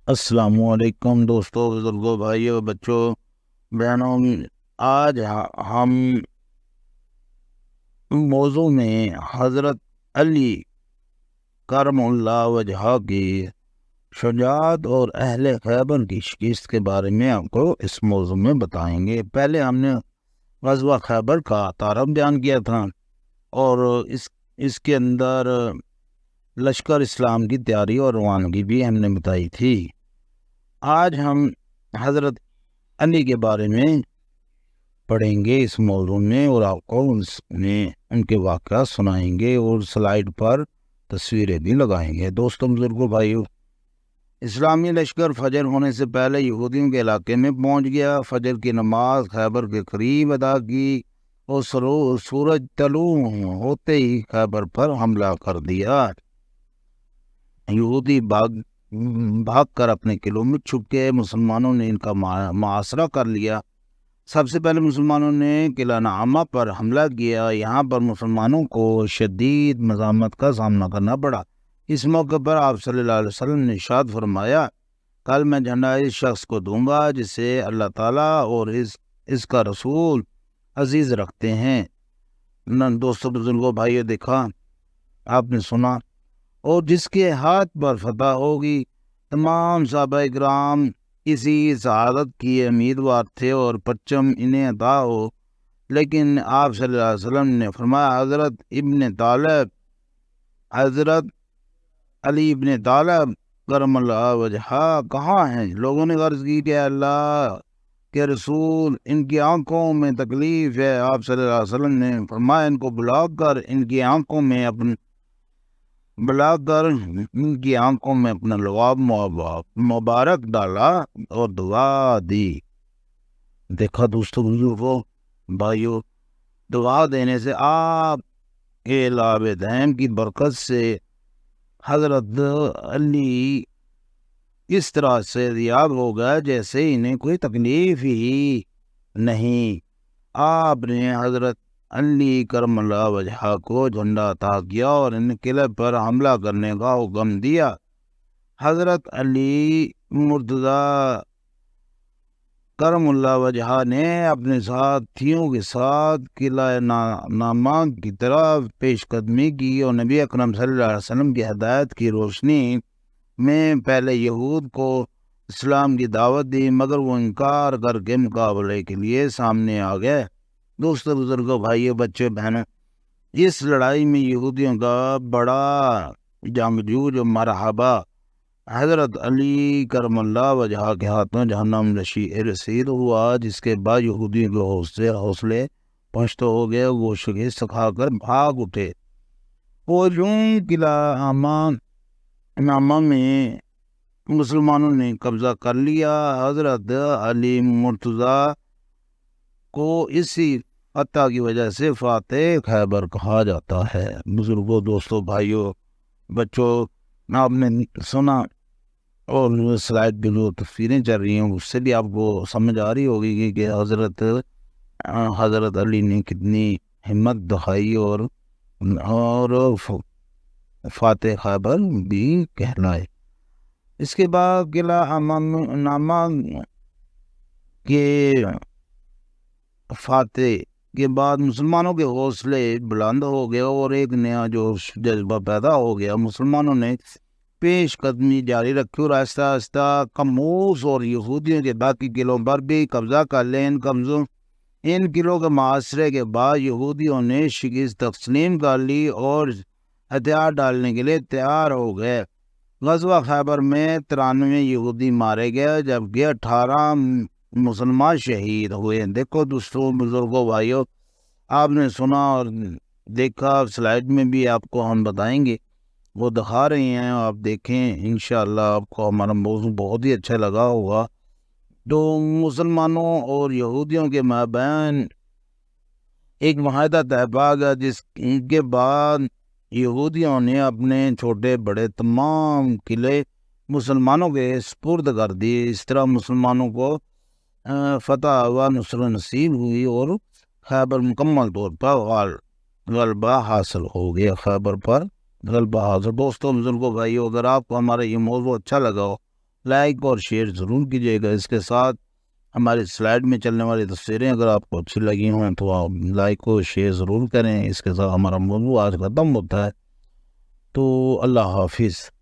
السلام علیکم دوستوں، بزرگوں، بھائیوں، بچوں، بہنوں۔ آج ہم موضوع میں حضرت علی کرم اللہ وجہہ کی شجاعت اور اہل خیبر کی شکست کے بارے میں آپ کو اس موضوع میں بتائیں گے۔ پہلے ہم نے غزوہ خیبر کا تعارف بیان کیا تھا اور اس کے اندر لشکر اسلام کی تیاری اور روانگی بھی ہم نے بتائی تھی۔ آج ہم حضرت علی کے بارے میں پڑھیں گے اس موضوع میں، اور آپ کو ان کے واقعات سنائیں گے اور سلائیڈ پر تصویریں بھی لگائیں گے۔ دوستوں، بزرگوں، بھائیوں، اسلامی لشکر فجر ہونے سے پہلے یہودیوں کے علاقے میں پہنچ گیا۔ فجر کی نماز خیبر کے قریب ادا کی اور سورج طلوع ہوتے ہی خیبر پر حملہ کر دیا۔ یہودی بھاگ کر اپنے قلعوں میں چھپ گئے۔ مسلمانوں نے ان کا محاصرہ کر لیا۔ سب سے پہلے مسلمانوں نے قلعہ نعامہ پر حملہ کیا۔ یہاں پر مسلمانوں کو شدید مزاحمت کا سامنا کرنا پڑا۔ اس موقع پر آپ صلی اللہ علیہ وسلم نے ارشاد فرمایا، کل میں جھنڈا اس شخص کو دوں گا جسے اللہ تعالیٰ اور اس کا رسول عزیز رکھتے ہیں۔ دوستوں، بزرگوں، بھائیوں، دیکھا آپ نے سنا، اور جس کے ہاتھ پر فتح ہوگی۔ تمام صحابہ کرام اسی سعادت کی امیدوار تھے اور پرچم انہیں عطا ہو، لیکن آپ صلی اللہ علیہ وسلم نے فرمایا، حضرت علی ابن طالب کرم اللہ وجہہ کہاں ہیں؟ لوگوں نے عرض کی کہ اللہ کے رسول، ان کی آنکھوں میں تکلیف ہے۔ آپ صلی اللہ علیہ وسلم نے فرمایا، ان کو بلا کر ان کی آنکھوں میں اپنا لعاب مبارک ڈالا اور دعا دی۔ دیکھا دوستوں، بزرگوں، بھائیوں، دعا دینے سے آپ کے لعاب دہم کی برکت سے حضرت علی اس طرح سے یاد ہو گیا جیسے انہیں کوئی تکلیف ہی نہیں۔ آپ نے حضرت علی کرم اللہ وجہہ کو جھنڈا عطا کیا اور ان قلعے پر حملہ کرنے کا حکم دیا۔ حضرت علی مرتضیٰ کرم اللہ وجہہ نے اپنے ساتھیوں کے ساتھ قلعہ نعامہ کی طرف پیش قدمی کی اور نبی اکرم صلی اللہ علیہ وسلم کی ہدایت کی روشنی میں پہلے یہود کو اسلام کی دعوت دی، مگر وہ انکار کر کے مقابلے کے لیے سامنے آ گئے۔ دوستوں، بزرگوں، بھائیوں، بچوں، بہنوں، اس لڑائی میں یہودیوں کا بڑا جنگجو جو مرحبا حضرت علی کرم اللہ وجہہ کے ہاتھوں جہنم رسید ہوا، جس کے بعد یہودیوں کے حوصلے پست ہو گئے۔ وہ شکست کھا کر بھاگ اٹھے اور یوں قلعہ نعامہ میں مسلمانوں نے قبضہ کر لیا۔ حضرت علی مرتضیٰ کو اسی فتح کی وجہ سے فاتح خیبر کہا جاتا ہے۔ بزرگوں، دوستوں، بھائیوں، بچوں، آپ نے سنا اور سلائڈ پہ جو تصویریں چل رہی ہیں اس سے بھی آپ کو سمجھ آ رہی ہوگی کہ حضرت علی نے کتنی ہمت دکھائی اور فاتح خیبر بھی کہلائے۔ اس کے بعد قلعہ نعامہ کے فاتح کے بعد مسلمانوں کے حوصلے بلند ہو گئے اور ایک نیا جذبہ پیدا ہو گیا۔ مسلمانوں نے پیش قدمی جاری رکھی اور آہستہ آہستہ قموس اور یہودیوں کے باقی قلعوں پر بھی قبضہ کر لیا۔ ان قلعوں کے محاصرے کے بعد یہودیوں نے شکست تسلیم کر لی اور ہتھیار ڈالنے کے لیے تیار ہو گئے۔ غزوہ خیبر میں 93 یہودی مارے گئے جبکہ 18 مسلمان شہید ہوئے۔ دیکھو دوستوں، بزرگوں، بھائیوں، آپ نے سنا اور دیکھا، سلائیڈ میں بھی آپ کو ہم بتائیں گے، وہ دکھا رہے ہیں، آپ دیکھیں، انشاءاللہ آپ کو ہمارا موضوع بہت ہی اچھا لگا ہوگا۔ تو مسلمانوں اور یہودیوں کے مابین ایک معاہدہ طے پا گیا، جس کے بعد یہودیوں نے اپنے چھوٹے بڑے تمام قلعے مسلمانوں کے سپرد کر دیے۔ اس طرح مسلمانوں کو فتح و نصر نصیب ہوئی اور خیبر مکمل طور پر غلبہ حاصل ہو گیا۔ خیبر پر غلبہ حاصل۔ دوستوں، بزرگوں، بھائیوں، اگر آپ کو ہمارا یہ موضوع اچھا لگا ہو لائک اور شیئر ضرور کیجیے گا۔ اس کے ساتھ ہماری سلائڈ میں چلنے والی تصویریں اگر آپ کو اچھی لگی ہوں تو آپ لائک اور شیئر ضرور کریں۔ اس کے ساتھ ہمارا موضوع آج ختم ہوتا ہے، تو اللہ حافظ۔